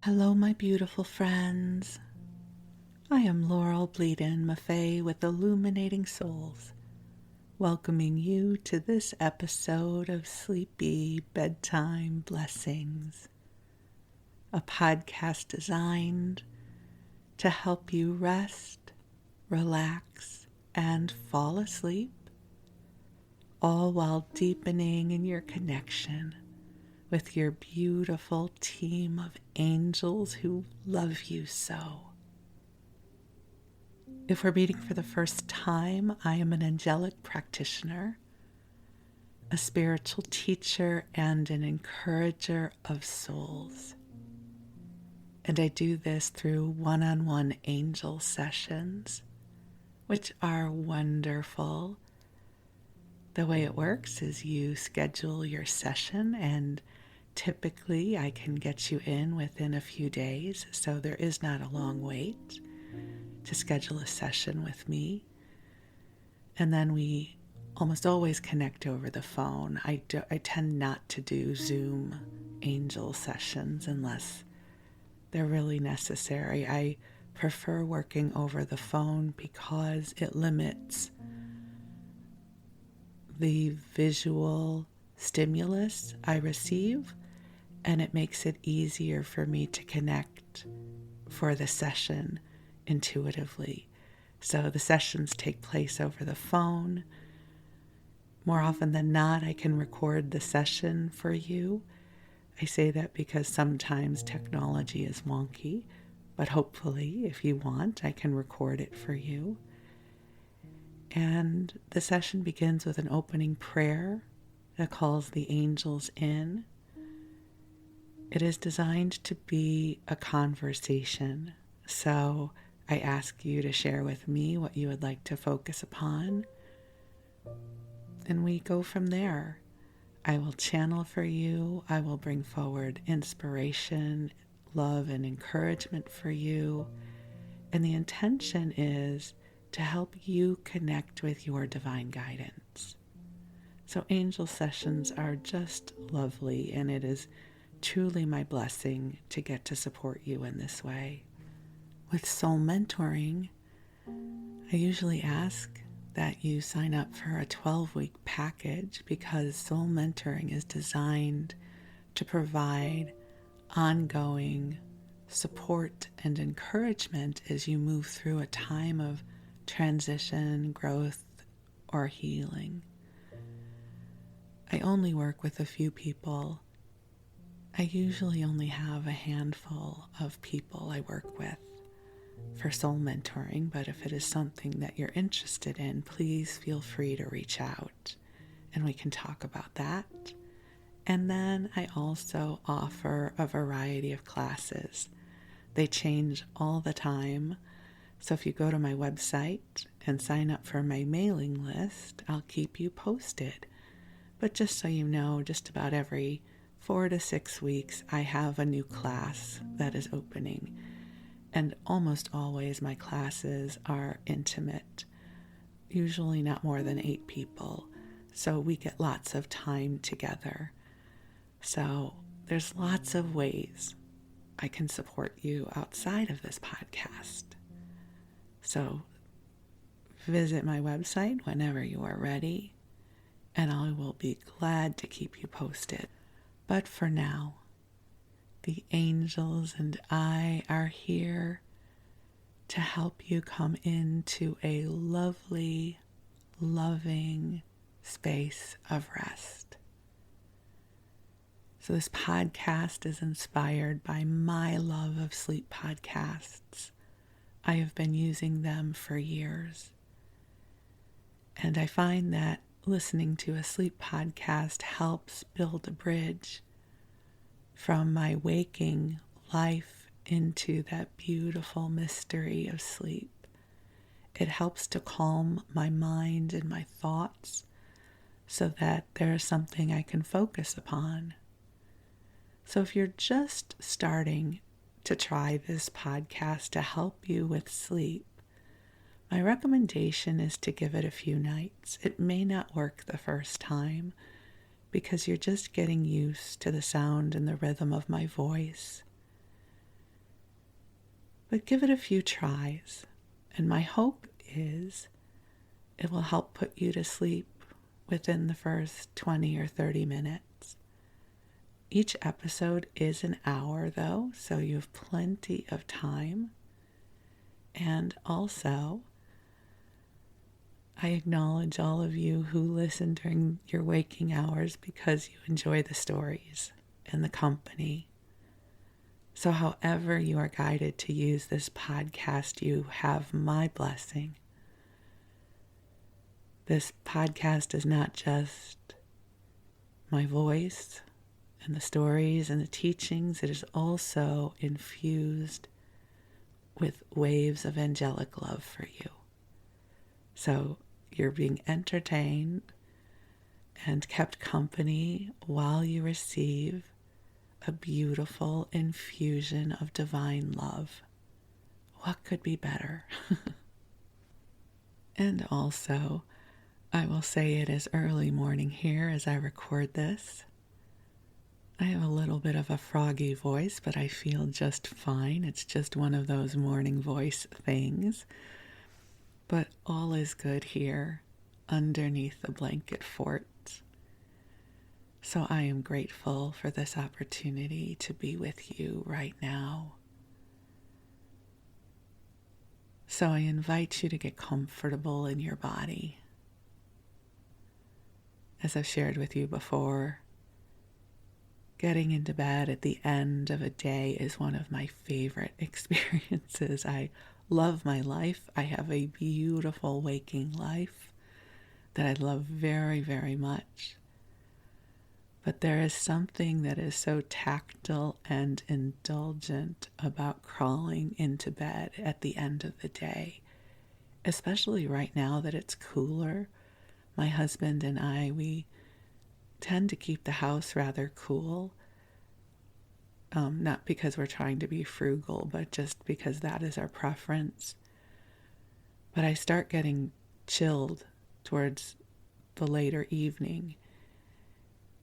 Hello, my beautiful friends. I am Laurel Bleadon-Maffei with Illuminating Souls, welcoming you to this episode of Sleepy Bedtime Blessings, a podcast designed to help you rest, relax, and fall asleep, all while deepening in your connection with your beautiful team of angels who love you so. If we're meeting for the first time, I am an angelic practitioner, a spiritual teacher, and an encourager of souls. And I do this through one-on-one angel sessions, which are wonderful. The way it works is you schedule your session, and typically I can get you in within a few days, so there is not a long wait to schedule a session with me. And then we almost always connect over the phone. I tend not to do Zoom angel sessions unless they're really necessary. I prefer working over the phone because it limits the visual stimulus I receive, and it makes it easier for me to connect for the session intuitively. So the sessions take place over the phone. More often than not, I can record the session for you. I say that because sometimes technology is wonky, but hopefully, if you want, I can record it for you. And the session begins with an opening prayer that calls the angels in. It is designed to be a conversation, so I ask you to share with me what you would like to focus upon, and we go from there. I will channel for you. I will bring forward inspiration, love, and encouragement for you, and the intention is to help you connect with your divine guidance. So angel sessions are just lovely, and it is truly my blessing to get to support you in this way. With soul mentoring, I usually ask that you sign up for a 12-week package because soul mentoring is designed to provide ongoing support and encouragement as you move through a time of transition, growth, or healing. I only work with a few people. I usually only have a handful of people I work with for soul mentoring, but if it is something that you're interested in, please feel free to reach out and we can talk about that. And then I also offer a variety of classes. They change all the time. So if you go to my website and sign up for my mailing list, I'll keep you posted. But just so you know, just about every 4 to 6 weeks, I have a new class that is opening. And almost always my classes are intimate, usually not more than 8 people. So we get lots of time together. So there's lots of ways I can support you outside of this podcast. So visit my website whenever you are ready, and I will be glad to keep you posted. But for now, the angels and I are here to help you come into a lovely, loving space of rest. So this podcast is inspired by my love of sleep podcasts. I have been using them for years. And I find that listening to a sleep podcast helps build a bridge from my waking life into that beautiful mystery of sleep. It helps to calm my mind and my thoughts so that there is something I can focus upon. So if you're just starting to try this podcast to help you with sleep, my recommendation is to give it a few nights. It may not work the first time because you're just getting used to the sound and the rhythm of my voice. But give it a few tries, and my hope is it will help put you to sleep within the first 20 or 30 minutes. Each episode is an hour, though, so you have plenty of time. And also, I acknowledge all of you who listen during your waking hours because you enjoy the stories and the company. So however you are guided to use this podcast, you have my blessing. This podcast is not just my voice and the stories and the teachings. It is also infused with waves of angelic love for you. So you're being entertained and kept company while you receive a beautiful infusion of divine love. What could be better? And also, I will say it is early morning here as I record this. I have a little bit of a froggy voice, but I feel just fine. It's just one of those morning voice things. But all is good here underneath the blanket fort. So I am grateful for this opportunity to be with you right now. So I invite you to get comfortable in your body. As I've shared with you before, getting into bed at the end of a day is one of my favorite experiences. I love my life. I have a beautiful waking life that I love very, very much. But there is something that is so tactile and indulgent about crawling into bed at the end of the day, especially right now that it's cooler. My husband and I, we tend to keep the house rather cool, not because we're trying to be frugal, but just because that is our preference. But I start getting chilled towards the later evening,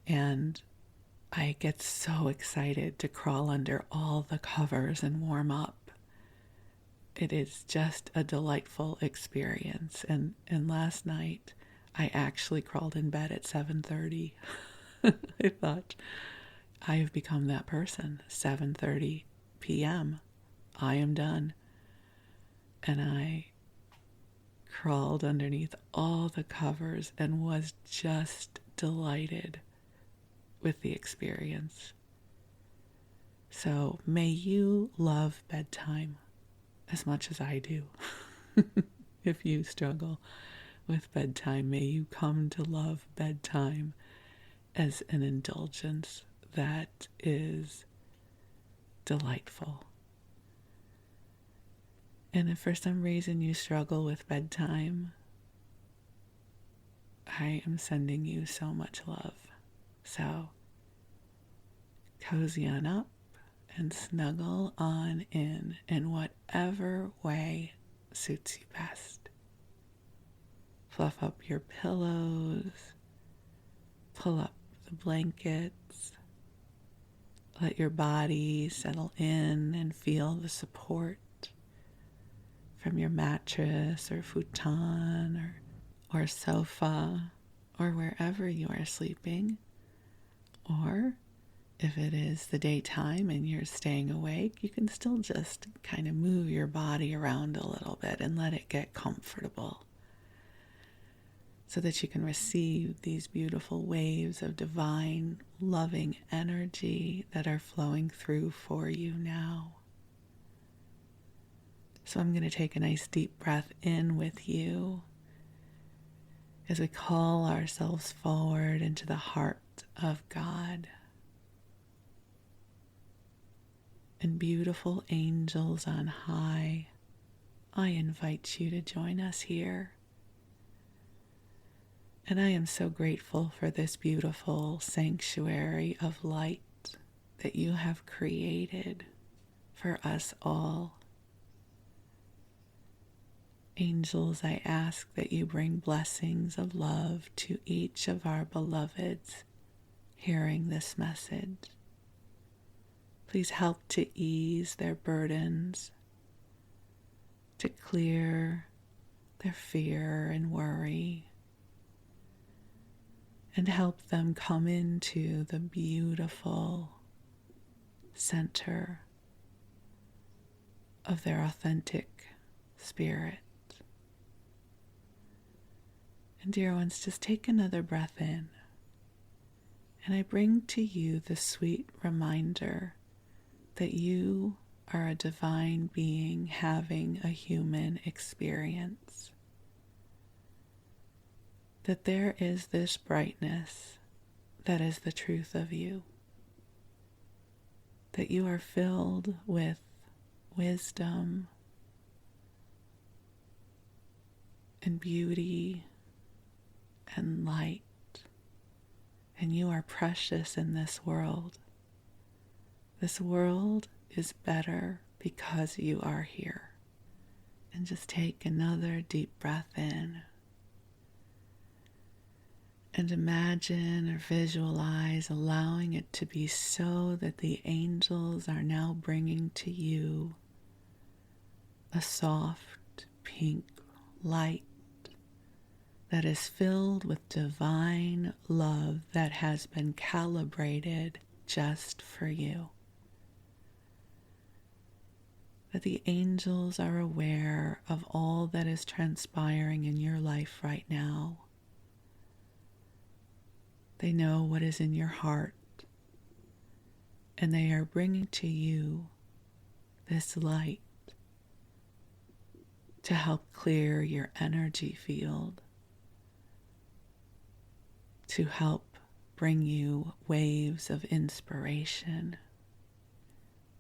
and I get so excited to crawl under all the covers and warm up. It is just a delightful experience. And last night, I actually crawled in bed at 7:30. I thought, I have become that person. 7:30 p.m. I am done. And I crawled underneath all the covers and was just delighted with the experience. So may you love bedtime as much as I do. If you struggle with bedtime, may you come to love bedtime as an indulgence that is delightful. And if for some reason you struggle with bedtime, I am sending you so much love. So cozy on up and snuggle on in whatever way suits you best. Fluff up your pillows, pull up the blankets, let your body settle in and feel the support from your mattress or futon or sofa or wherever you are sleeping. Or if it is the daytime and you're staying awake, you can still just kind of move your body around a little bit and let it get comfortable so that you can receive these beautiful waves of divine, loving energy that are flowing through for you now. So I'm going to take a nice deep breath in with you as we call ourselves forward into the heart of God. And beautiful angels on high, I invite you to join us here. And I am so grateful for this beautiful sanctuary of light that you have created for us all. Angels, I ask that you bring blessings of love to each of our beloveds hearing this message. Please help to ease their burdens to clear their fear and worry and help them come into the beautiful center of their authentic spirit. And dear ones, just take another breath in. And I bring to you the sweet reminder that you are a divine being having a human experience. That there is this brightness that is the truth of you. That you are filled with wisdom and beauty and light. And you are precious in this world. This world is better because you are here. And just take another deep breath in. And imagine or visualize allowing it to be so that the angels are now bringing to you a soft pink light that is filled with divine love that has been calibrated just for you. That the angels are aware of all that is transpiring in your life right now. They know what is in your heart, and they are bringing to you this light to help clear your energy field, to help bring you waves of inspiration,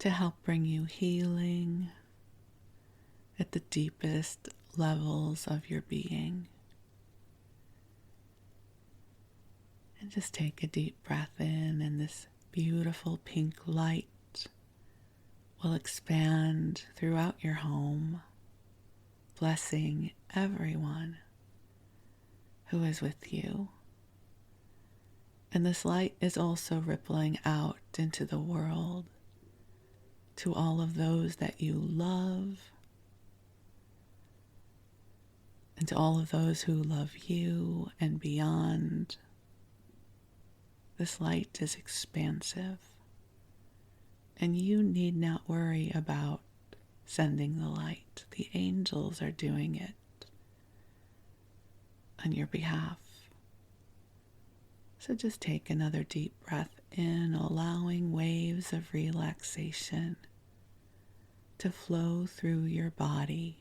to help bring you healing at the deepest levels of your being. And just take a deep breath in, and this beautiful pink light will expand throughout your home, blessing everyone who is with you. And this light is also rippling out into the world to all of those that you love and to all of those who love you and beyond. This light is expansive, and you need not worry about sending the light. The angels are doing it on your behalf. So just take another deep breath in, allowing waves of relaxation to flow through your body,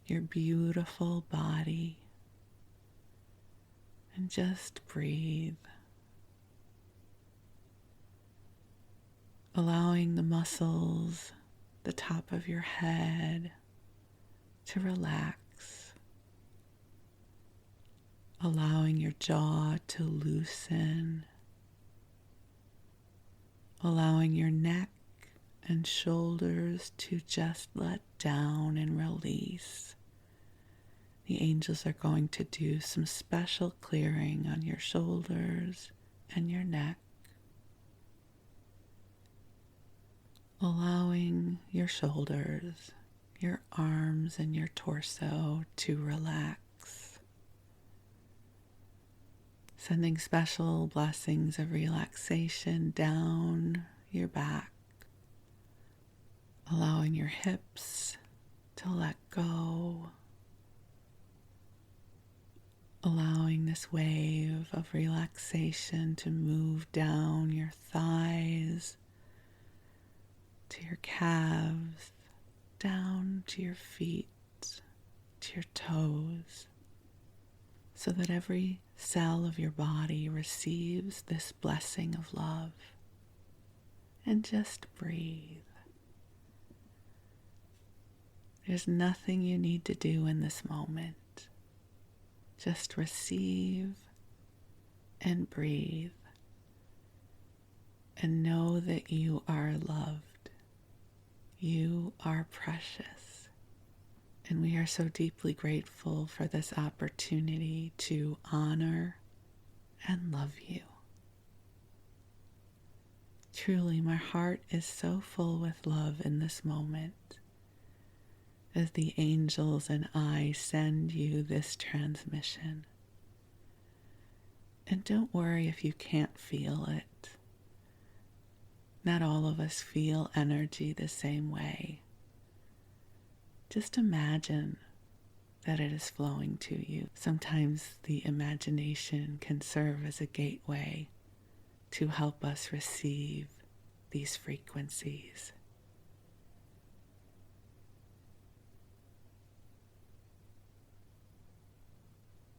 your beautiful body, and just breathe. Allowing the muscles, the top of your head to relax. Allowing your jaw to loosen, allowing your neck and shoulders to just let down and release. The angels are going to do some special clearing on your shoulders and your neck, allowing your shoulders, your arms, and your torso to relax. Sending special blessings of relaxation down your back, allowing your hips to let go, allowing this wave of relaxation to move down your thighs, to your calves, down to your feet, to your toes, so that every cell of your body receives this blessing of love. And just breathe. There's nothing you need to do in this moment. Just receive and breathe. And know that you are loved. You are precious. And we are so deeply grateful for this opportunity to honor and love you. Truly, my heart is so full with love in this moment. as the angels and I send you this transmission. And don't worry if you can't feel it. Not all of us feel energy the same way. Just imagine that it is flowing to you. Sometimes the imagination can serve as a gateway to help us receive these frequencies.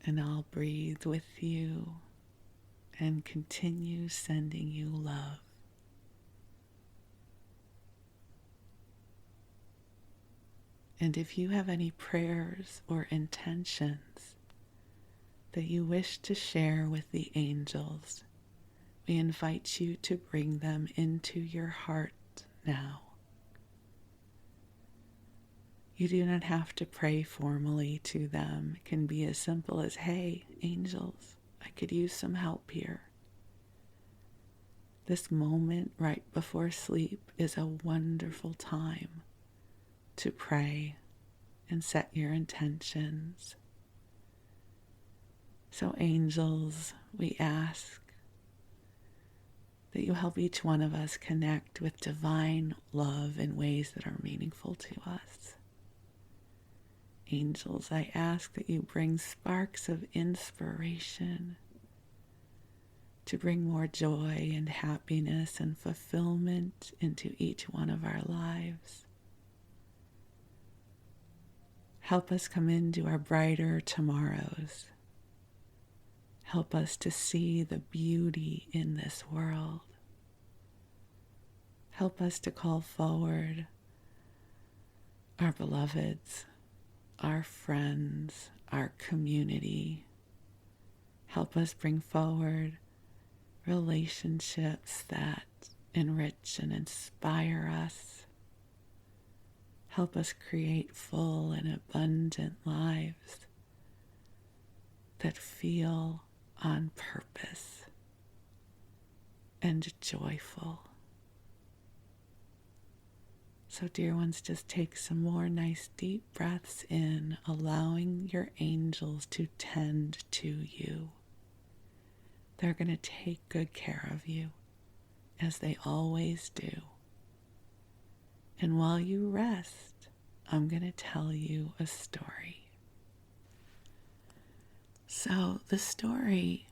And I'll breathe with you and continue sending you love. And if you have any prayers or intentions that you wish to share with the angels, we invite you to bring them into your heart now. You do not have to pray formally to them. It can be as simple as, hey, angels, I could use some help here. This moment right before sleep is a wonderful time to pray and set your intentions. So angels, we ask that you help each one of us connect with divine love in ways that are meaningful to us. Angels, I ask that you bring sparks of inspiration to bring more joy and happiness and fulfillment into each one of our lives. Help us come into our brighter tomorrows. Help us to see the beauty in this world. Help us to call forward our beloveds, our friends, our community. Help us bring forward relationships that enrich and inspire us. Help us create full and abundant lives that feel on purpose and joyful. So, dear ones, just take some more nice deep breaths in, allowing your angels to tend to you. They're going to take good care of you, as they always do. And while you rest, I'm going to tell you a story. So, the story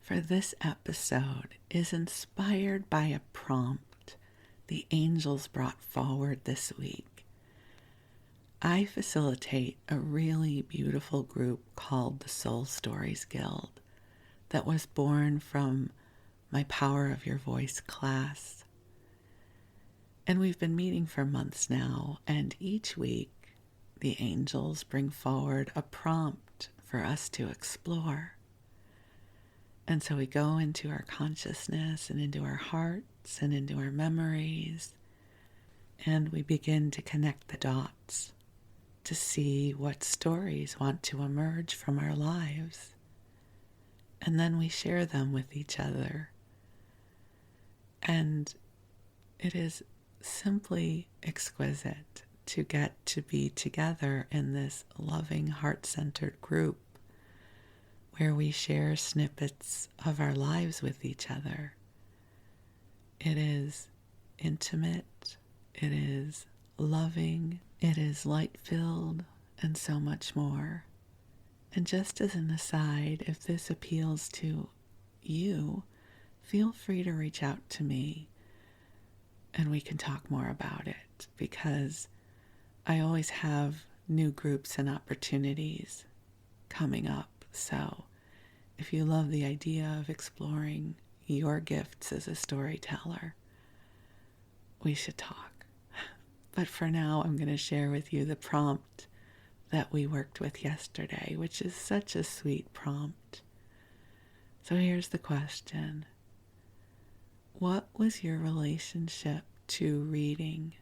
for this episode is inspired by a prompt the angels brought forward this week. I facilitate a really beautiful group called the Soul Stories Guild that was born from my Power of Your Voice class. And we've been meeting for months now, and each week the angels bring forward a prompt for us to explore. And so we go into our consciousness and into our hearts and into our memories, and we begin to connect the dots to see what stories want to emerge from our lives. And then we share them with each other. And it is simply exquisite to get to be together in this loving, heart-centered group where we share snippets of our lives with each other. It is intimate, it is loving, it is light-filled, and so much more. And just as an aside, if this appeals to you, feel free to reach out to me and we can talk more about it, because I always have new groups and opportunities coming up. So if you love the idea of exploring your gifts as a storyteller, we should talk. But for now, I'm going to share with you the prompt that we worked with yesterday, which is such a sweet prompt. So here's the question. What was your relationship to reading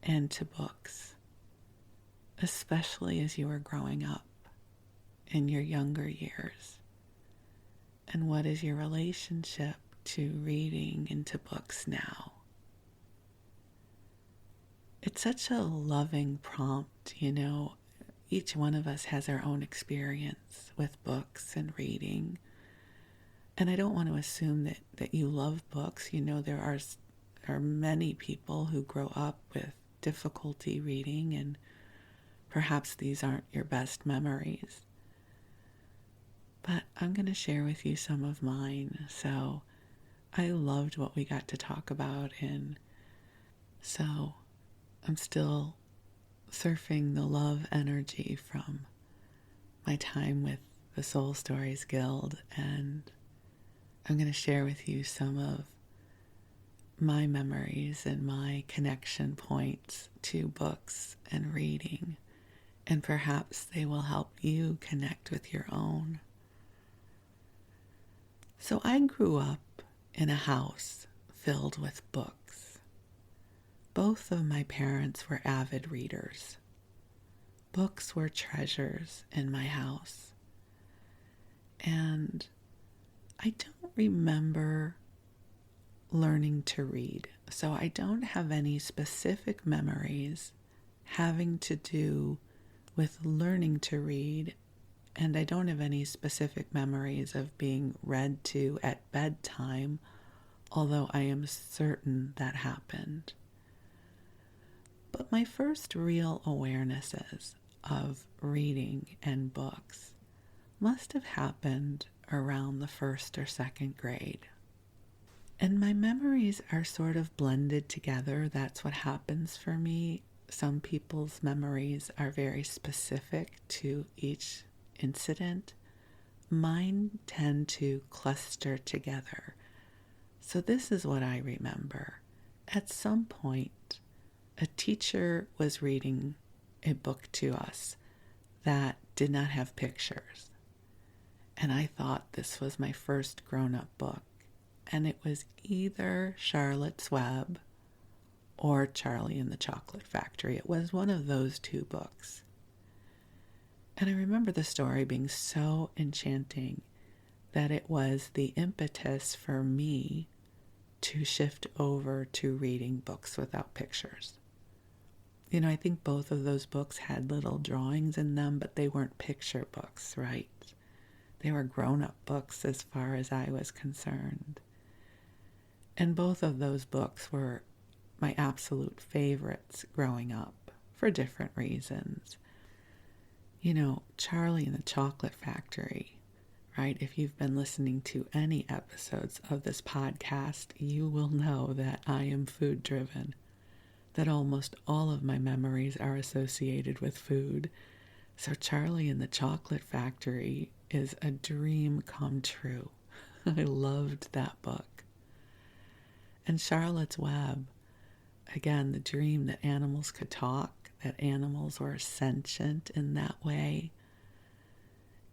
and to books, especially as you were growing up in your younger years? And what is your relationship to reading and to books now? It's such a loving prompt, Each one of us has our own experience with books and reading. And I don't want to assume that you love books. There are many people who grow up with difficulty reading, and perhaps these aren't your best memories. But I'm going to share with you some of mine. So I loved what we got to talk about, and so I'm still surfing the love energy from my time with the Soul Stories Guild, and I'm going to share with you some of my memories and my connection points to books and reading, and perhaps they will help you connect with your own. So I grew up in a house filled with books. Both of my parents were avid readers. Books were treasures in my house. And I don't remember learning to read, so I don't have any specific memories having to do with learning to read, and I don't have any specific memories of being read to at bedtime, although I am certain that happened. But my first real awarenesses of reading and books must have happened around the first or second grade. And my memories are sort of blended together. That's what happens for me. Some people's memories are very specific to each incident. Mine tend to cluster together. So this is what I remember. At some point, a teacher was reading a book to us that did not have pictures. And I thought this was my first grown-up book. And it was either Charlotte's Web or Charlie and the Chocolate Factory. It was one of those two books. And I remember the story being so enchanting that it was the impetus for me to shift over to reading books without pictures. I think both of those books had little drawings in them, but they weren't picture books, right? They were grown-up books as far as I was concerned. And both of those books were my absolute favorites growing up for different reasons. Charlie and the Chocolate Factory, right? If you've been listening to any episodes of this podcast, you will know that I am food-driven, that almost all of my memories are associated with food. So Charlie and the Chocolate Factory is a dream come true. I loved that book. And Charlotte's Web, again, the dream that animals could talk, that animals were sentient in that way.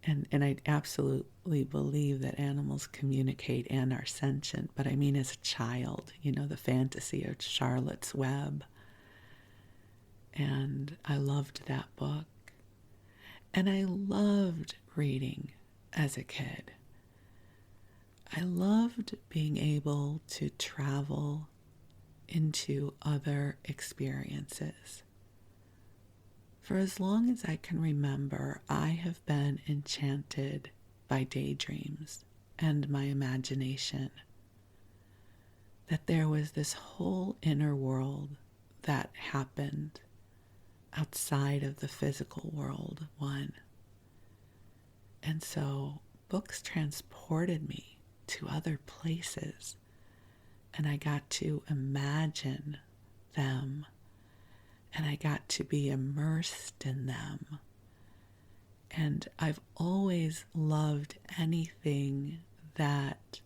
And I absolutely believe that animals communicate and are sentient, but I mean as a child, the fantasy of Charlotte's Web. And I loved that book. And I loved reading as a kid. I loved being able to travel into other experiences. For as long as I can remember, I have been enchanted by daydreams and my imagination. That there was this whole inner world that happened outside of the physical world, one. And so books transported me to other places, and I got to imagine them, and I got to be immersed in them. And I've always loved anything that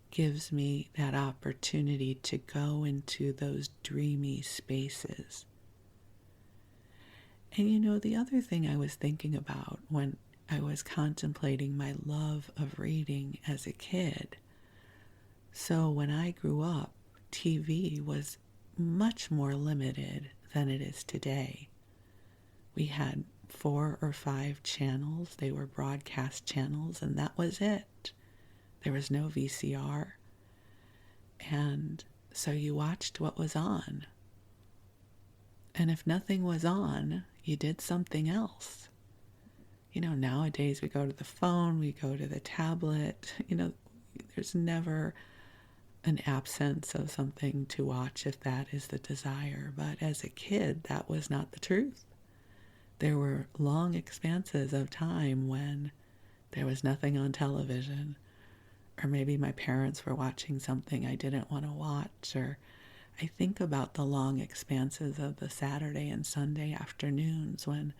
gives me that opportunity to go into those dreamy spaces. And the other thing I was thinking about when I was contemplating my love of reading as a kid, so when I grew up, TV was much more limited than it is today. We had 4 or 5 channels. They were broadcast channels, and that was it. There was no VCR. And so you watched what was on. And if nothing was on, you did something else. Nowadays we go to the phone, we go to the tablet. There's never an absence of something to watch if that is the desire. But as a kid, that was not the truth. There were long expanses of time when there was nothing on television, or maybe my parents were watching something I didn't want to watch, or I think about the long expanses of the Saturday and Sunday afternoons when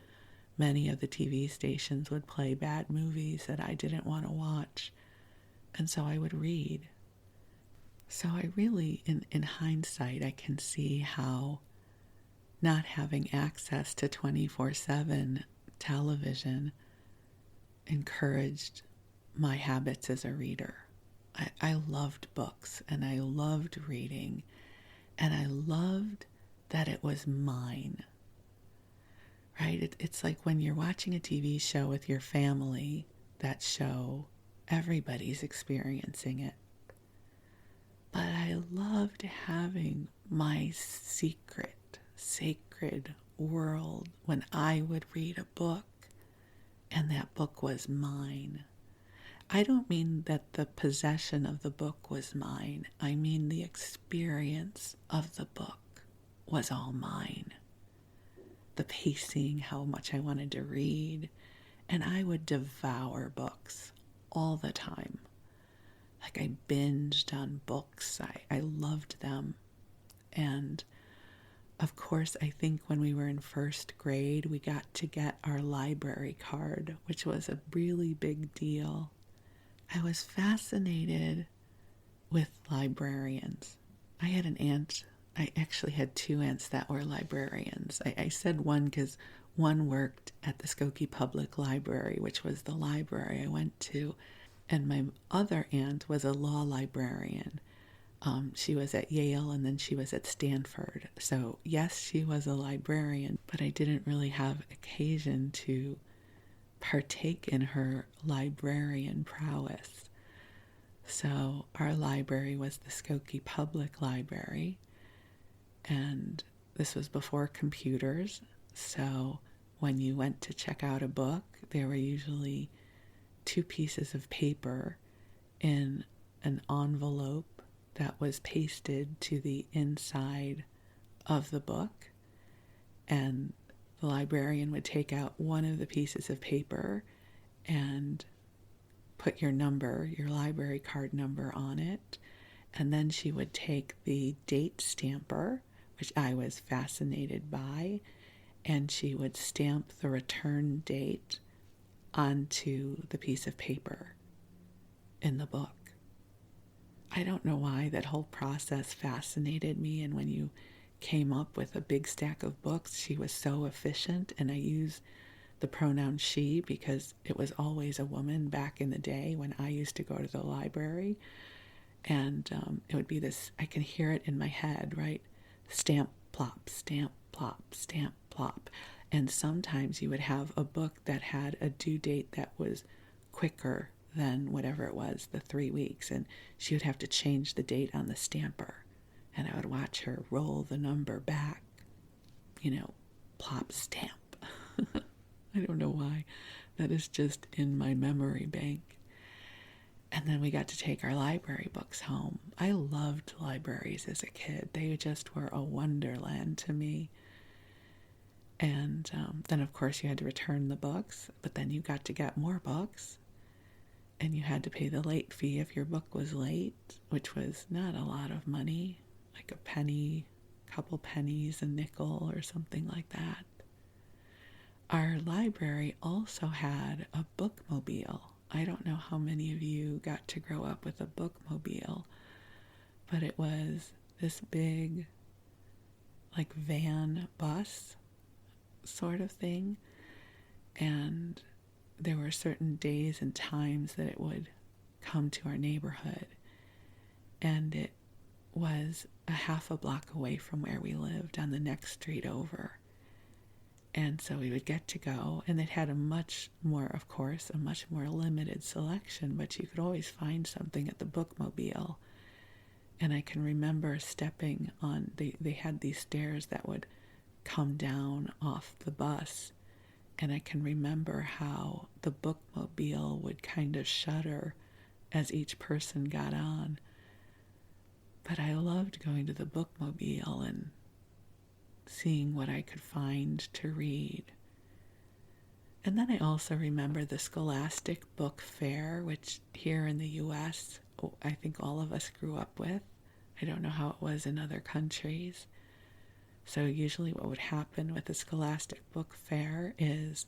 many of the TV stations would play bad movies that I didn't want to watch, and so I would read. So I really, in hindsight, I can see how not having access to 24/7 television encouraged my habits as a reader. I loved books, and I loved reading, and I loved that it was mine, right? It's like when you're watching a TV show with your family, that show, everybody's experiencing it. But I loved having my secret, sacred world when I would read a book and that book was mine. I don't mean that the possession of the book was mine. I mean the experience of the book was all mine. The pacing, how much I wanted to read, and I would devour books all the time. Like I binged on books. I loved them. And of course, I think when we were in first grade, we got to get our library card, which was a really big deal. I was fascinated with librarians. I had an aunt. I actually had two aunts that were librarians. I said one because one worked at the Skokie Public Library, which was the library I went to. And my other aunt was a law librarian. She was at Yale and then she was at Stanford. So yes, she was a librarian, but I didn't really have occasion to partake in her librarian prowess. So our library was the Skokie Public Library, and this was before computers. So when you went to check out a book, there were usually 2 pieces of paper in an envelope that was pasted to the inside of the book, and the librarian would take out one of the pieces of paper and put your number, your library card number on it, and then she would take the date stamper, which I was fascinated by, and she would stamp the return date onto the piece of paper in the book. I don't know why that whole process fascinated me, and when you came up with a big stack of books, she was so efficient, and I use the pronoun she because it was always a woman back in the day when I used to go to the library, and it would be this, I can hear it in my head, right? Stamp, plop, stamp, plop, stamp, plop. And sometimes you would have a book that had a due date that was quicker than whatever it was, the 3 weeks, and she would have to change the date on the stamper. And I would watch her roll the number back, plop, stamp. I don't know why. That is just in my memory bank. And then we got to take our library books home. I loved libraries as a kid. They just were a wonderland to me. And then, of course, you had to return the books, but then you got to get more books. And you had to pay the late fee if your book was late, which was not a lot of money, like a penny, couple pennies, a nickel, or something like that. Our library also had a bookmobile. I don't know how many of you got to grow up with a bookmobile, but it was this big, like van bus sort of thing, and there were certain days and times that it would come to our neighborhood, and it was a half a block away from where we lived on the next street over. And so we would get to go, and it had a much more limited selection, but you could always find something at the bookmobile. And I can remember stepping on, they had these stairs that would come down off the bus, and I can remember how the bookmobile would kind of shudder as each person got on. But I loved going to the bookmobile and seeing what I could find to read. And then I also remember the Scholastic Book Fair, which here in the U.S., I think all of us grew up with. I don't know how it was in other countries. So usually what would happen with the Scholastic Book Fair is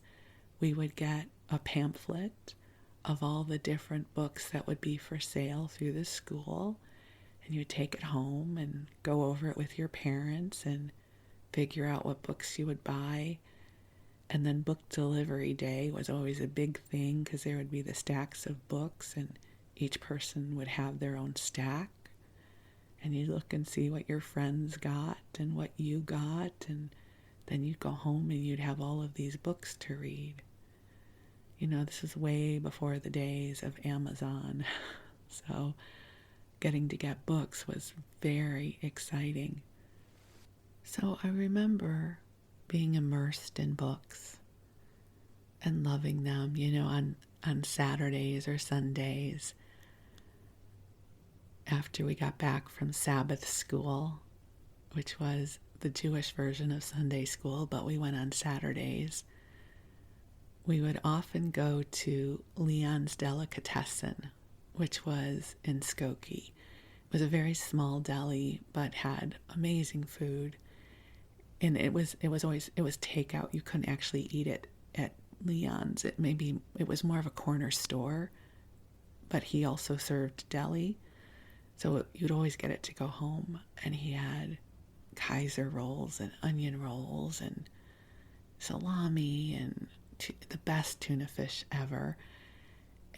we would get a pamphlet of all the different books that would be for sale through the school, and you would take it home and go over it with your parents and figure out what books you would buy. And then book delivery day was always a big thing because there would be the stacks of books and each person would have their own stack. And you'd look and see what your friends got and what you got, and then you'd go home and you'd have all of these books to read. You know, this is way before the days of Amazon. So getting to get books was very exciting. So I remember being immersed in books and loving them, you know, on Saturdays or Sundays. After we got back from Sabbath school, which was the Jewish version of Sunday school, but we went on Saturdays, we would often go to Leon's Delicatessen, which was in Skokie. It was a very small deli, but had amazing food. And it was takeout. You couldn't actually eat it at Leon's. It was more of a corner store, but he also served deli. So you'd always get it to go home. And he had Kaiser rolls and onion rolls and salami and the best tuna fish ever.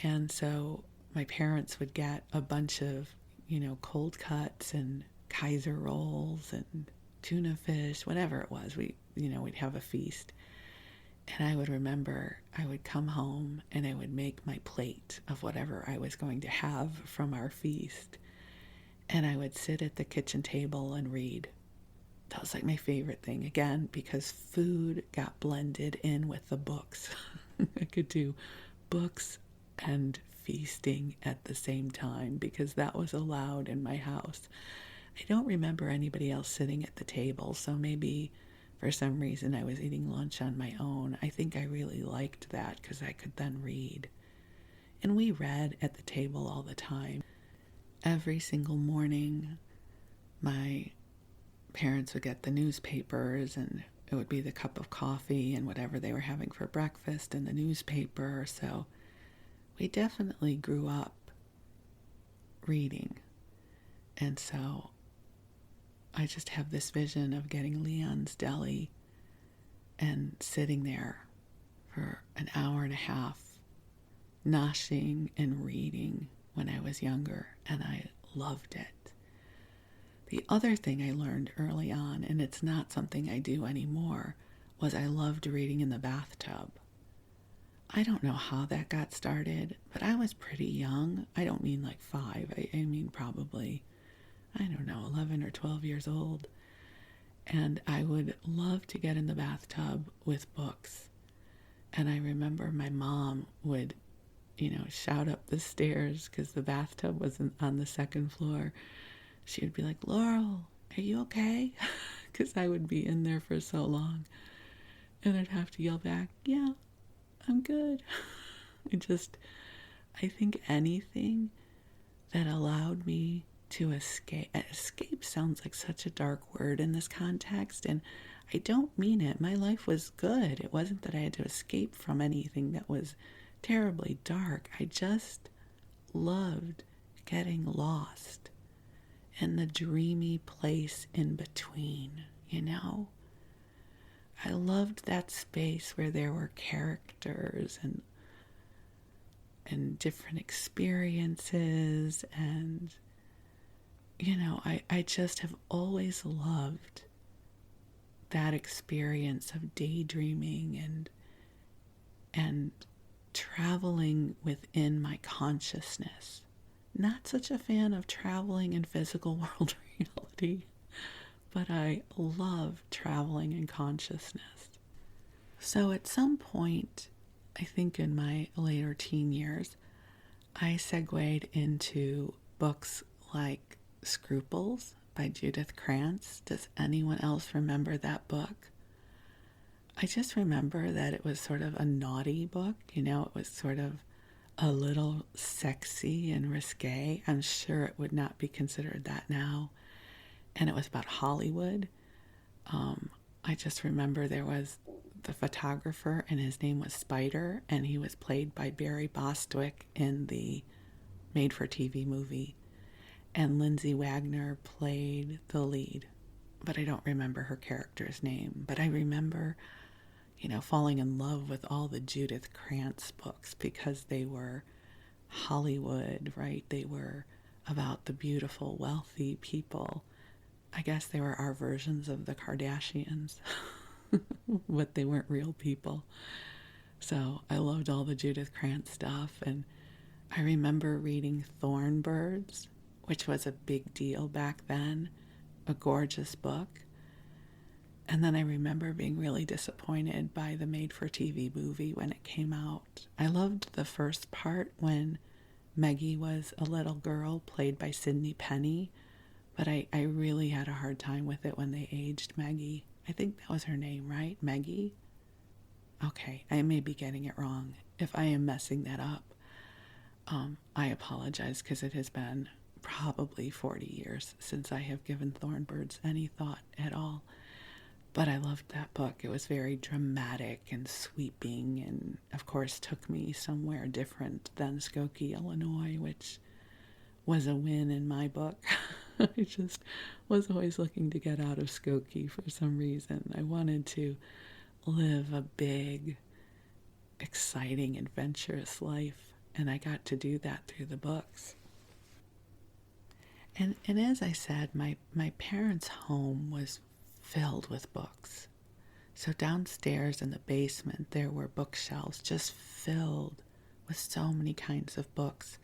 And so my parents would get a bunch of, you know, cold cuts and Kaiser rolls and tuna fish, whatever it was. We'd have a feast. And I would remember I would come home and I would make my plate of whatever I was going to have from our feast. And I would sit at the kitchen table and read. That was like my favorite thing, again, because food got blended in with the books. I could do books and feasting at the same time because that was allowed in my house. I don't remember anybody else sitting at the table, so maybe for some reason I was eating lunch on my own. I think I really liked that because I could then read. And we read at the table all the time. Every single morning, my parents would get the newspapers, and it would be the cup of coffee and whatever they were having for breakfast in the newspaper. So we definitely grew up reading. And so I just have this vision of getting Leon's Deli and sitting there for an hour and a half, noshing and reading when I was younger, and I loved it. The other thing I learned early on, and it's not something I do anymore, was I loved reading in the bathtub. I don't know how that got started, but I was pretty young. I don't mean like 5. I mean probably, 11 or 12 years old. And I would love to get in the bathtub with books. And I remember my mom would, shout up the stairs because the bathtub was on the second floor. She would be like, "Laurel, are you okay?" Because I would be in there for so long. And I'd have to yell back, "Yeah, I'm good." I think anything that allowed me to escape. Escape sounds like such a dark word in this context, and I don't mean it. My life was good. It wasn't that I had to escape from anything that was terribly dark. I just loved getting lost in the dreamy place in between, I loved that space where there were characters and different experiences, and I just have always loved that experience of daydreaming and traveling within my consciousness. Not such a fan of traveling in physical world reality, but I love traveling in consciousness. So at some point, I think in my later teen years, I segued into books like Scruples by Judith Krantz. Does anyone else remember that book? I just remember that it was sort of a naughty book. It was sort of a little sexy and risque. I'm sure it would not be considered that now. And it was about Hollywood. I just remember there was the photographer, and his name was Spider, and he was played by Barry Bostwick in the made-for-TV movie. And Lindsay Wagner played the lead, but I don't remember her character's name. But I remember, falling in love with all the Judith Krantz books because they were Hollywood, right? They were about the beautiful, wealthy people. I guess they were our versions of the Kardashians, but they weren't real people. So I loved all the Judith Krantz stuff. And I remember reading Thornbirds, which was a big deal back then, a gorgeous book. And then I remember being really disappointed by the made-for-TV movie when it came out. I loved the first part when Meggie was a little girl played by Sydney Penny, but I really had a hard time with it when they aged Meggie. I think that was her name, right? Meggie? Okay, I may be getting it wrong. If I am messing that up, I apologize, because it has been probably 40 years since I have given Thornbirds any thought at all. But I loved that book. It was very dramatic and sweeping, and of course took me somewhere different than Skokie, Illinois, which was a win in my book. I just was always looking to get out of Skokie for some reason. I wanted to live a big, exciting, adventurous life, and I got to do that through the books. And as I said, my parents' home was filled with books. So downstairs in the basement, there were bookshelves just filled with so many kinds of books.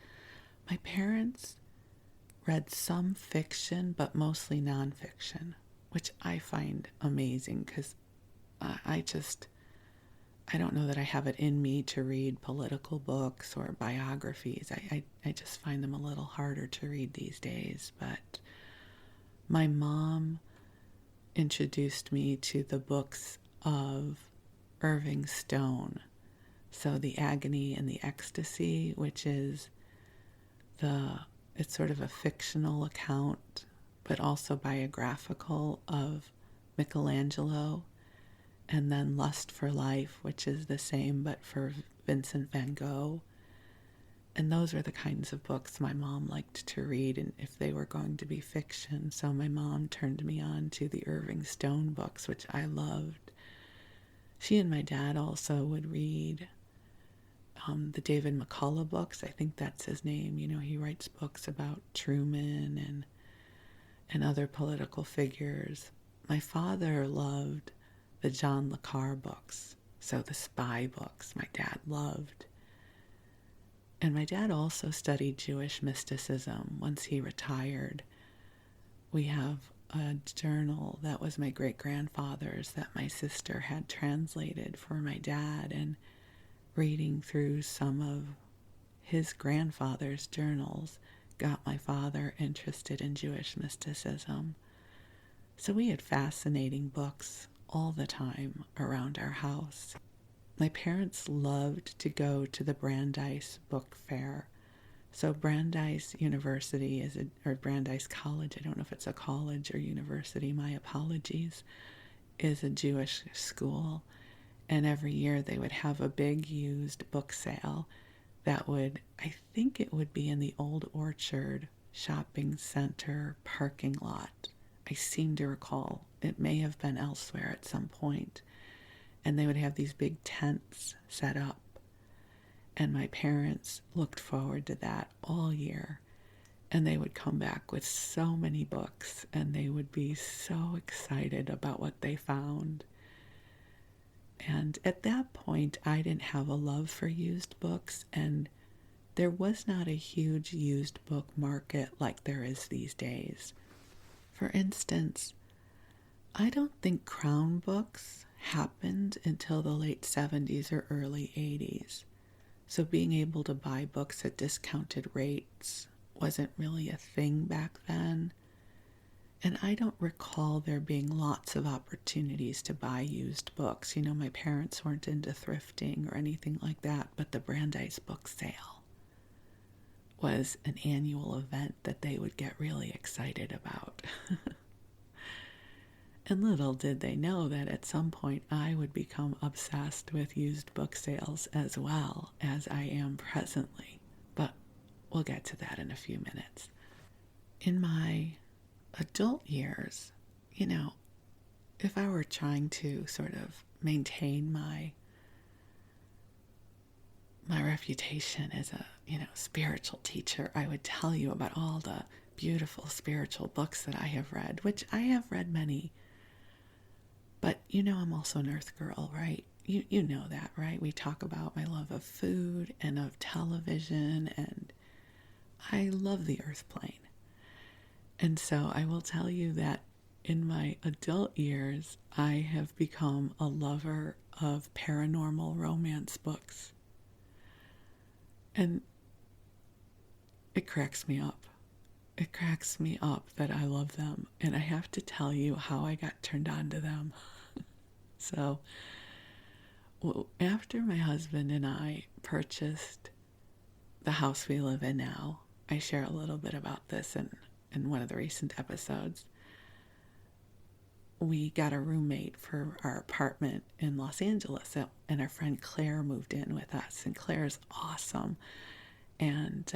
My parents read some fiction, but mostly nonfiction, which I find amazing, because I don't know that I have it in me to read political books or biographies. I just find them a little harder to read these days. But my mom introduced me to the books of Irving Stone. So The Agony and the Ecstasy, which is it's sort of a fictional account, but also biographical, of Michelangelo. And then Lust for Life, which is the same, but for Vincent van Gogh. And those were the kinds of books my mom liked to read, and if they were going to be fiction. So my mom turned me on to the Irving Stone books, which I loved. She and my dad also would read the David McCullough books. I think that's his name. He writes books about Truman and other political figures. My father loved the John le Carre books, so the spy books my dad loved. And my dad also studied Jewish mysticism once he retired. We have a journal that was my great-grandfather's that my sister had translated for my dad, and reading through some of his grandfather's journals got my father interested in Jewish mysticism. So we had fascinating books all the time around our house. My parents loved to go to the Brandeis Book Fair. So Brandeis University or Brandeis College, I don't know if it's a college or university, my apologies, is a Jewish school. And every year they would have a big used book sale that I think it would be in the Old Orchard Shopping Center parking lot. I seem to recall. It may have been elsewhere at some point. And they would have these big tents set up. And my parents looked forward to that all year. And they would come back with so many books, and they would be so excited about what they found. And at that point, I didn't have a love for used books, and there was not a huge used book market like there is these days. For instance, I don't think Crown books happened until the late 70s or early 80s. So being able to buy books at discounted rates wasn't really a thing back then. And I don't recall there being lots of opportunities to buy used books. You know, my parents weren't into thrifting or anything like that, but the Brandeis book sale was an annual event that they would get really excited about. And little did they know that at some point I would become obsessed with used book sales as well as I am presently. But we'll get to that in a few minutes. In my adult years, you know, if I were trying to sort of maintain my reputation as a, spiritual teacher, I would tell you about all the beautiful spiritual books that I have read, which I have read many. But I'm also an earth girl, right? You know that, right? We talk about my love of food and of television, and I love the earth plane. And so I will tell you that in my adult years, I have become a lover of paranormal romance books. And it cracks me up. It cracks me up that I love them. And I have to tell you how I got turned on to them. So, after my husband and I purchased the house we live in now, I share a little bit about this in one of the recent episodes. We got a roommate for our apartment in Los Angeles, and our friend Claire moved in with us, and Claire's awesome. And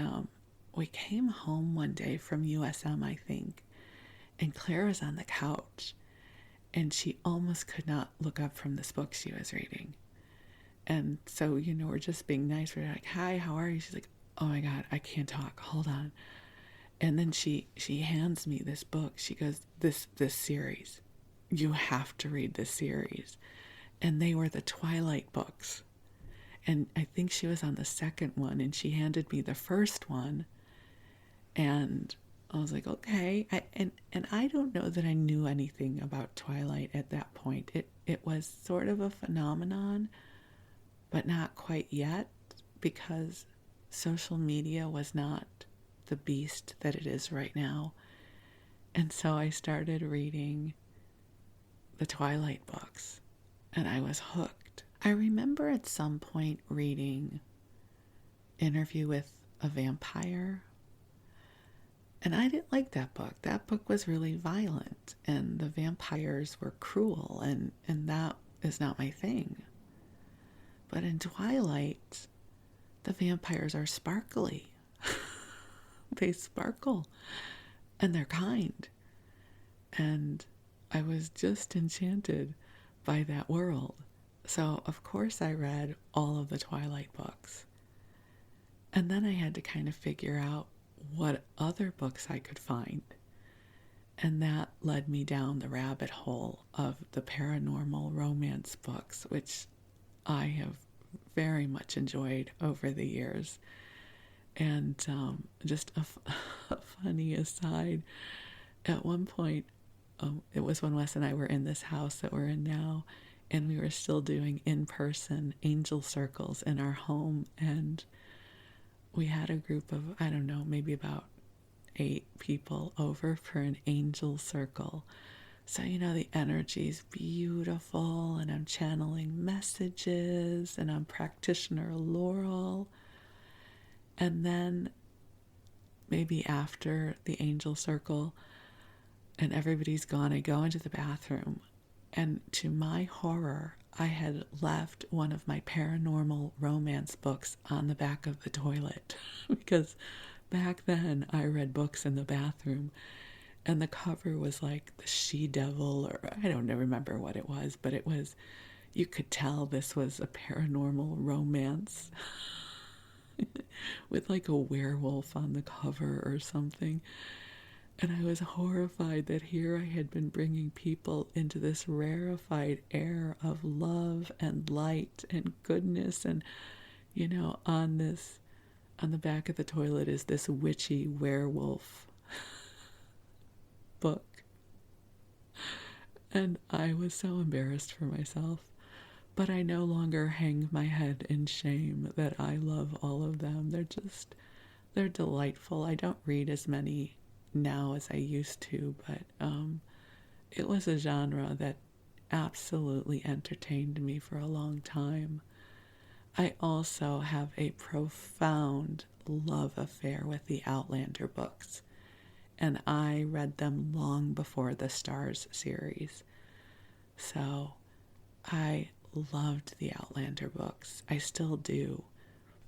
we came home one day from USM, I think, and Claire was on the couch, and she almost could not look up from this book she was reading. And so, we're just being nice. We're like, hi, how are you? She's like, oh my God, I can't talk. Hold on. And then she hands me this book. She goes, this series. You have to read this series. And they were the Twilight books. And I think she was on the second one, and she handed me the first one. And I was like, okay. And I don't know that I knew anything about Twilight at that point. It was sort of a phenomenon, but not quite yet, because social media was not the beast that it is right now. And so I started reading the Twilight books, and I was hooked. I remember at some point reading Interview with a Vampire, and I didn't like that book. That book was really violent, and the vampires were cruel, and that is not my thing. But in Twilight, the vampires are sparkly. They sparkle, and they're kind. And I was just enchanted by that world. So, of course, I read all of the Twilight books. And then I had to kind of figure out what other books I could find. And that led me down the rabbit hole of the paranormal romance books, which I have very much enjoyed over the years. And just a funny aside, at one point, it was when Wes and I were in this house that we're in now, and we were still doing in-person angel circles in our home, and we had a group of, I don't know, maybe about 8 people over for an angel circle. So, the energy's beautiful, and I'm channeling messages, and I'm practitioner Laurel. And then maybe after the angel circle and everybody's gone, I go into the bathroom, and to my horror, I had left one of my paranormal romance books on the back of the toilet because back then I read books in the bathroom, and the cover was like the she-devil, or I don't remember what it was, but it was, you could tell this was a paranormal romance with like a werewolf on the cover or something. And I was horrified that here I had been bringing people into this rarefied air of love and light and goodness. And, on the back of the toilet is this witchy werewolf book. And I was so embarrassed for myself. But I no longer hang my head in shame that I love all of them. They're delightful. I don't read as many now as I used to, but it was a genre that absolutely entertained me for a long time. I also have a profound love affair with the Outlander books, and I read them long before the Stars series. So I loved the Outlander books. I still do.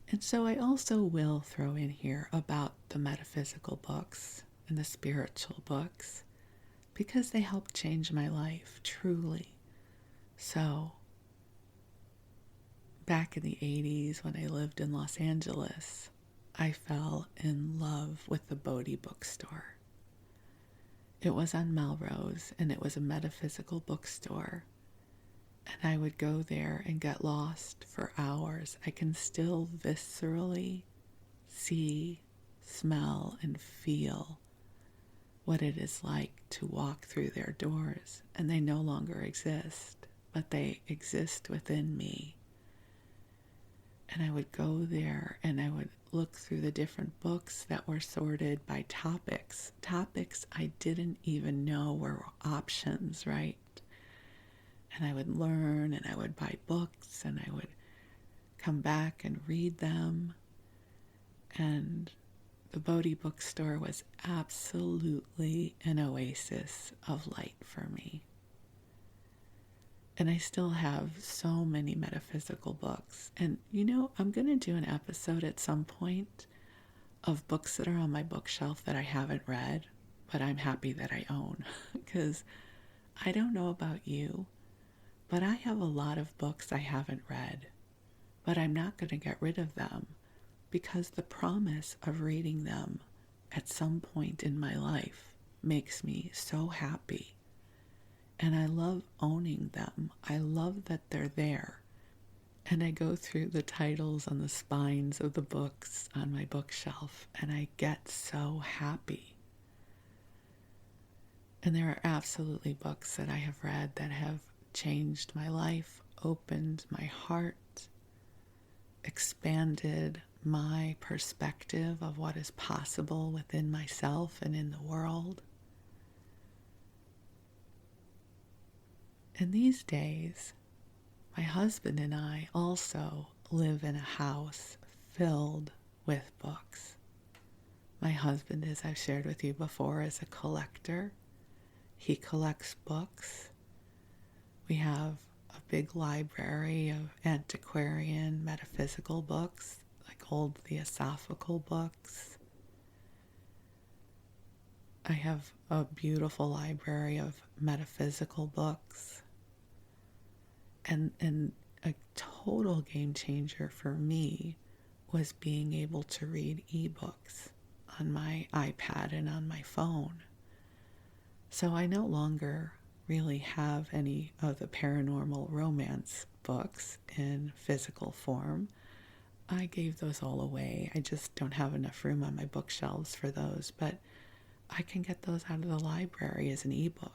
And so I also will throw in here about the metaphysical books and the spiritual books because they helped change my life, truly. So, back in the 80s when I lived in Los Angeles, I fell in love with the Bodhi bookstore. It was on Melrose, and it was a metaphysical bookstore. And I would go there and get lost for hours. I can still viscerally see, smell, and feel what it is like to walk through their doors. And they no longer exist, but they exist within me. And I would go there and I would look through the different books that were sorted by topics. Topics I didn't even know were options, right? And I would learn and I would buy books and I would come back and read them. And the Bodhi bookstore was absolutely an oasis of light for me. And I still have so many metaphysical books. And I'm going to do an episode at some point of books that are on my bookshelf that I haven't read, but I'm happy that I own. Because I don't know about you, but I have a lot of books I haven't read. But I'm not going to get rid of them because the promise of reading them at some point in my life makes me so happy. And I love owning them. I love that they're there. And I go through the titles on the spines of the books on my bookshelf, and I get so happy. And there are absolutely books that I have read that have changed my life, opened my heart, expanded my perspective of what is possible within myself and in the world. And these days, my husband and I also live in a house filled with books. My husband, as I've shared with you before, is a collector. He collects books. We have a big library of antiquarian metaphysical books, like old theosophical books. I have a beautiful library of metaphysical books. And a total game changer for me was being able to read ebooks on my iPad and on my phone. So I no longer really have any of the paranormal romance books in physical form. I gave those all away. I just don't have enough room on my bookshelves for those, but I can get those out of the library as an ebook.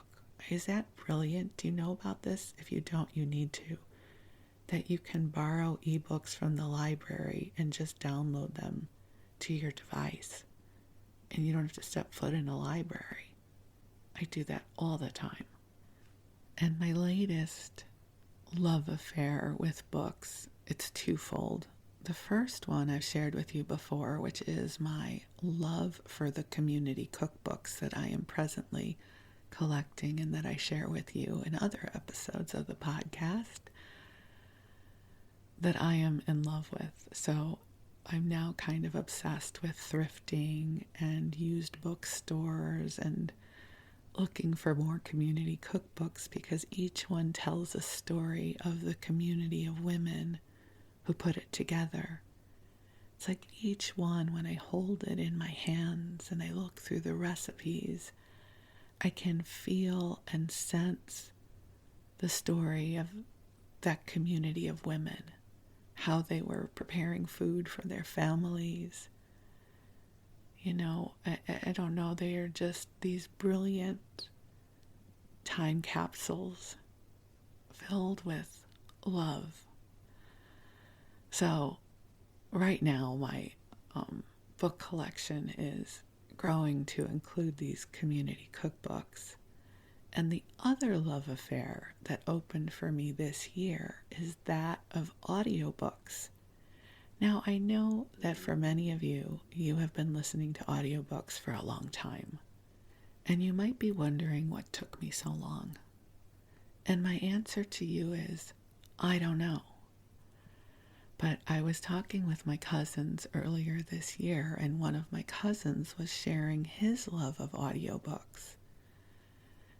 Is that brilliant? Do you know about this? If you don't, you need to. That you can borrow ebooks from the library and just download them to your device. And you don't have to step foot in a library. I do that all the time. And my latest love affair with books, it's twofold. The first one I've shared with you before, which is my love for the community cookbooks that I am presently collecting and that I share with you in other episodes of the podcast that I am in love with. So I'm now kind of obsessed with thrifting and used bookstores and looking for more community cookbooks because each one tells a story of the community of women who put it together. It's like each one, when I hold it in my hands and I look through the recipes, I can feel and sense the story of that community of women, how they were preparing food for their families. I don't know, they are just these brilliant time capsules filled with love. So right now my book collection is growing to include these community cookbooks. And the other love affair that opened for me this year is that of audiobooks. Now, I know that for many of you, you have been listening to audiobooks for a long time. And you might be wondering what took me so long. And my answer to you is, I don't know. But I was talking with my cousins earlier this year, and one of my cousins was sharing his love of audiobooks.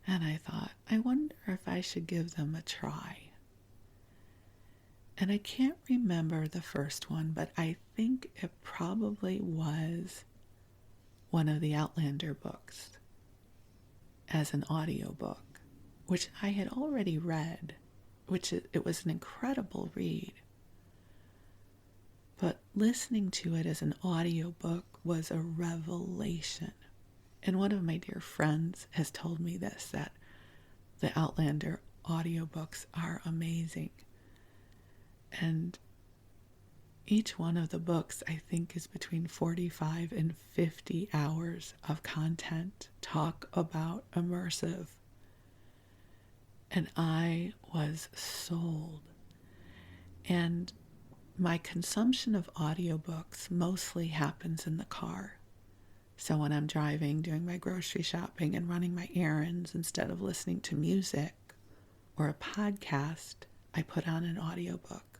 And I thought, I wonder if I should give them a try. And I can't remember the first one, but I think it probably was one of the Outlander books as an audiobook, which I had already read, it was an incredible read. But listening to it as an audiobook was a revelation. And one of my dear friends has told me this, that the Outlander audiobooks are amazing. And each one of the books, I think, is between 45 and 50 hours of content. Talk about immersive. And I was sold. And my consumption of audiobooks mostly happens in the car. So when I'm driving, doing my grocery shopping and running my errands, instead of listening to music or a podcast, I put on an audiobook.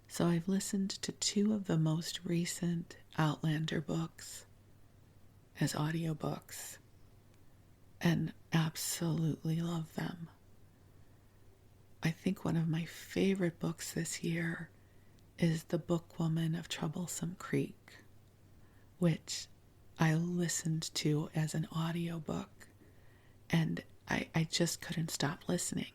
So I've listened to 2 of the most recent Outlander books as audiobooks and absolutely love them. I think one of my favorite books this year is The Bookwoman of Troublesome Creek, which I listened to as an audiobook, and I just couldn't stop listening.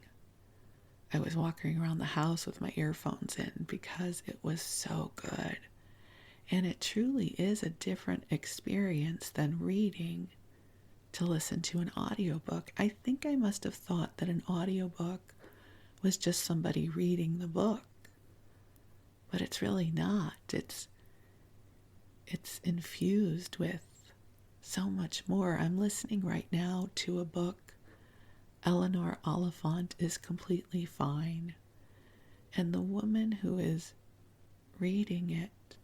I was walking around the house with my earphones in because it was so good. And it truly is a different experience than reading to listen to an audiobook. I think I must have thought that an audiobook was just somebody reading the book. But it's really not. It's infused with so much more. I'm listening right now to a book, Eleanor Oliphant is Completely Fine. And the woman who is reading it,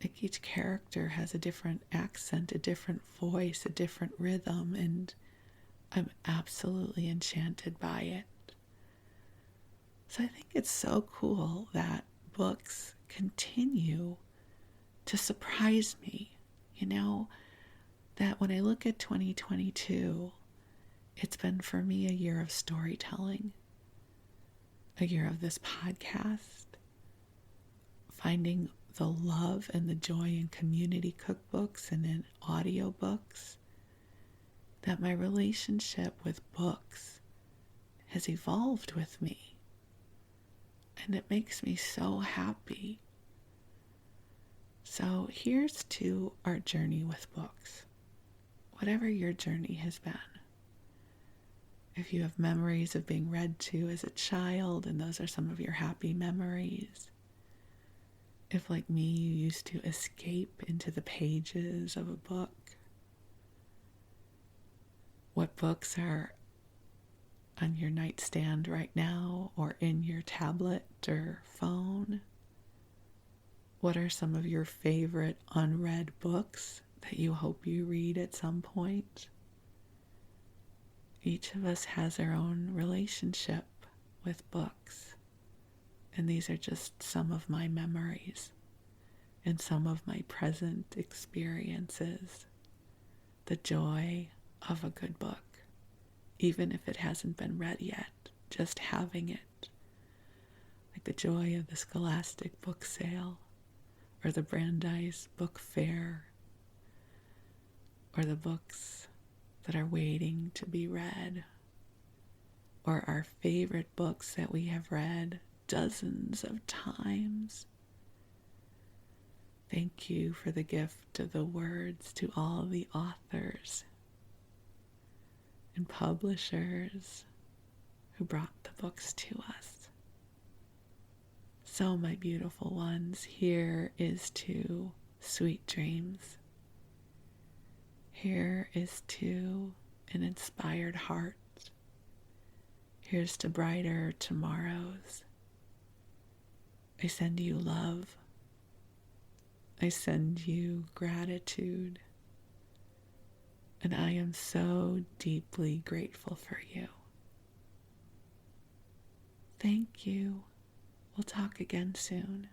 like each character has a different accent, a different voice, a different rhythm, and I'm absolutely enchanted by it. So I think it's so cool that books continue to surprise me. You know, that when I look at 2022, it's been for me a year of storytelling, a year of this podcast, finding the love and the joy in community cookbooks and in audiobooks, that my relationship with books has evolved with me. And it makes me so happy. So here's to our journey with books. Whatever your journey has been. If you have memories of being read to as a child, and those are some of your happy memories. If, like me, you used to escape into the pages of a book. What books are on your nightstand right now, or in your tablet or phone? What are some of your favorite unread books that you hope you read at some point? Each of us has our own relationship with books, and these are just some of my memories and some of my present experiences. The joy of a good book, even if it hasn't been read yet, just having it. Like the joy of the Scholastic book sale, or the Brandeis book fair, or the books that are waiting to be read, or our favorite books that we have read dozens of times. Thank you for the gift of the words to all the authors. and publishers who brought the books to us. So, my beautiful ones, here is to sweet dreams. Here is to an inspired heart. Here's to brighter tomorrows. I send you love. I send you gratitude. And I am so deeply grateful for you. Thank you. We'll talk again soon.